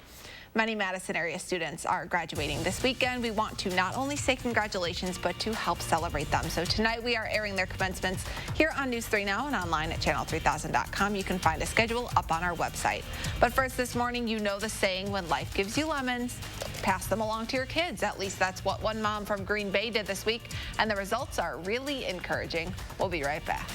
Many Madison area students are graduating this weekend. We want to not only say congratulations, but to help celebrate them. So tonight we are airing their commencements here on News 3 Now and online at channel3000.com. You can find a schedule up on our website. But first this morning, you know the saying, when life gives you lemons, pass them along to your kids. At least that's what one mom from Green Bay did this week, and the results are really encouraging. We'll be right back.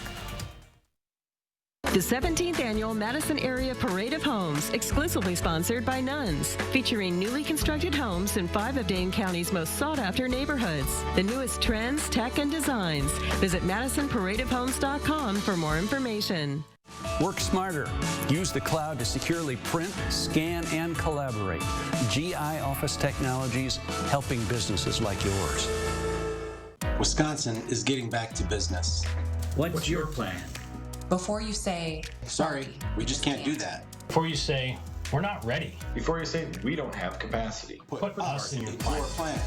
The 17th Annual Madison Area Parade of Homes, exclusively sponsored by Nuns, featuring newly constructed homes in 5 of Dane County's most sought-after neighborhoods. The newest trends, tech, and designs. Visit MadisonParadeOfHomes.com for more information. Work smarter. Use the cloud to securely print, scan, and collaborate. GI Office Technologies, helping businesses like yours. Wisconsin is getting back to business. What's your plan? Before you say, sorry, we just can't do that. Before you say, we're not ready. Before you say, we don't have capacity. Put us in your plan.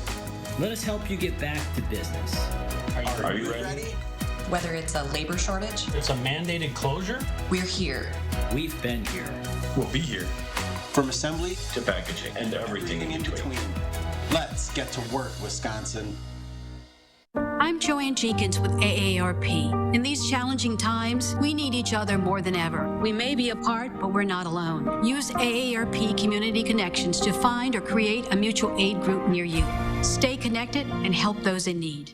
Let us help you get back to business. Are you ready? Whether it's a labor shortage, it's a mandated closure, we're here. We've been here. We'll be here. From assembly to packaging and everything in between. Let's get to work, Wisconsin. I'm Joanne Jenkins with AARP. In these challenging times, we need each other more than ever. We may be apart, but we're not alone. Use AARP Community Connections to find or create a mutual aid group near you. Stay connected and help those in need.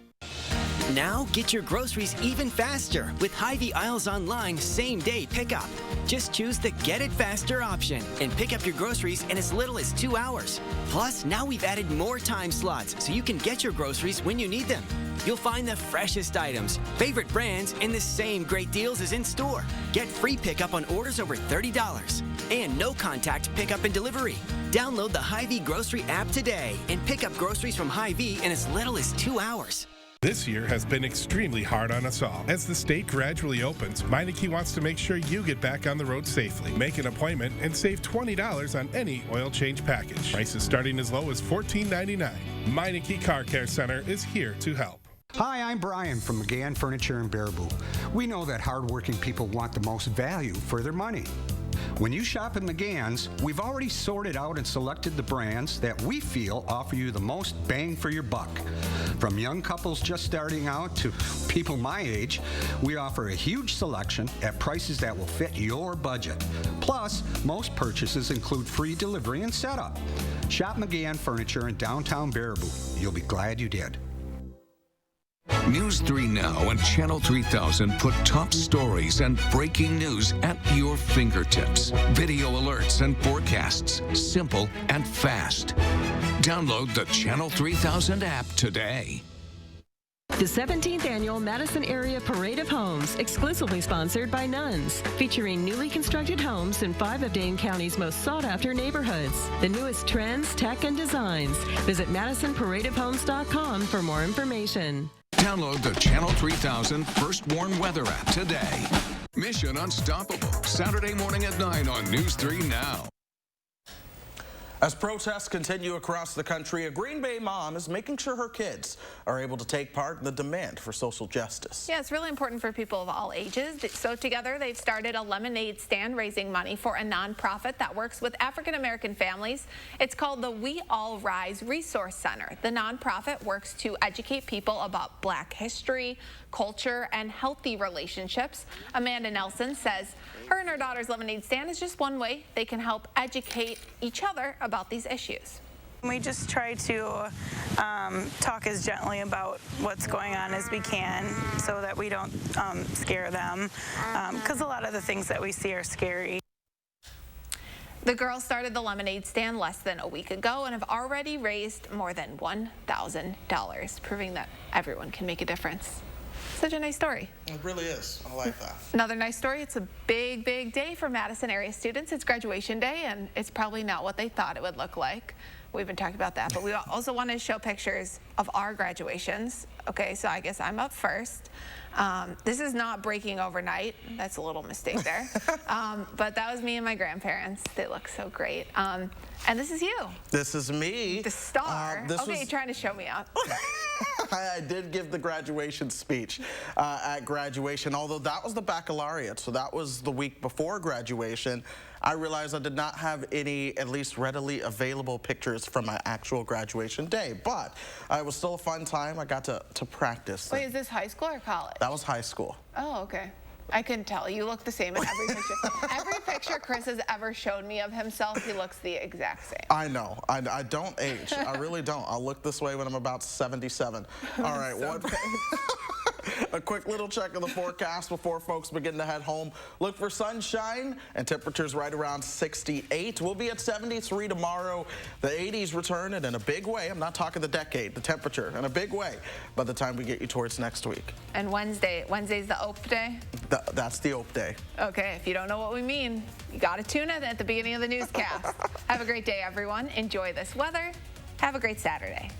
Now get your groceries even faster with Hy-Vee Aisles Online same-day pickup. Just choose the Get It Faster option and pick up your groceries in as little as 2 hours. Plus, now we've added more time slots so you can get your groceries when you need them. You'll find the freshest items, favorite brands, and the same great deals as in store. Get free pickup on orders over $30 and no contact pickup and delivery. Download the Hy-Vee Grocery app today and pick up groceries from Hy-Vee in as little as 2 hours. This year has been extremely hard on us all. As the state gradually opens, Meineke wants to make sure you get back on the road safely. Make an appointment and save $20 on any oil change package. Prices starting as low as $14.99. Meineke Car Care Center is here to help. Hi, I'm Brian from McGann Furniture in Baraboo. We know that hardworking people want the most value for their money. When you shop at McGann's, we've already sorted out and selected the brands that we feel offer you the most bang for your buck. From young couples just starting out to people my age, we offer a huge selection at prices that will fit your budget. Plus, most purchases include free delivery and setup. Shop McGann Furniture in downtown Baraboo. You'll be glad you did. News 3 Now and Channel 3000 put top stories and breaking news at your fingertips. Video alerts and forecasts, simple and fast. Download the Channel 3000 app today. The 17th Annual Madison Area Parade of Homes, exclusively sponsored by Nuns, featuring newly constructed homes in 5 of Dane County's most sought-after neighborhoods. The newest trends, tech, and designs. Visit MadisonParadeOfHomes.com for more information. Download the Channel 3000 First Warn Weather app today. Mission Unstoppable, Saturday morning at 9 on News 3 Now. As protests continue across the country, a Green Bay mom is making sure her kids are able to take part in the demand for social justice. Yeah, it's really important for people of all ages. So together they've started a lemonade stand raising money for a nonprofit that works with African-American families. It's called the We All Rise Resource Center. The nonprofit works to educate people about Black history, culture, and healthy relationships. Amanda Nelson says her and her daughter's lemonade stand is just one way they can help educate each other about these issues. We just try to talk as gently about what's going on as we can so that we don't scare them, because a lot of the things that we see are scary. The girls started the lemonade stand less than a week ago and have already raised more than $1,000, proving that everyone can make a difference. Such a nice story. It really is. I like that. Another nice story. It's a big, big day for Madison area students. It's graduation day, and it's probably not what they thought it would look like. We've been talking about that, but we also want to show pictures of our graduations. Okay, so I guess I'm up first. This is not breaking overnight. That's a little mistake there. But that was me and my grandparents. They look so great. And this is you. This is me. The star. Okay, you're trying to show me up. I did give the graduation speech at graduation, although that was the baccalaureate, so that was the week before graduation. I realized I did not have any, at least readily available pictures from my actual graduation day, but it was still a fun time. I got to practice. Wait, is this high school or college? That was high school. Oh, okay. I couldn't tell. You look the same in every picture. Every picture Chris has ever showed me of himself, he looks the exact same. I know. I don't age. I really don't. I'll look this way when I'm about 77. All right. A quick little check of the forecast before folks begin to head home. Look for sunshine and temperatures right around 68. We'll be at 73 tomorrow. The 80s return, and in a big way, I'm not talking the decade, the temperature, in a big way by the time we get you towards next week. And Wednesday's the OPE day? That's the OPE day. Okay, if you don't know what we mean, you got to tune in at the beginning of the newscast. Have a great day, everyone. Enjoy this weather. Have a great Saturday.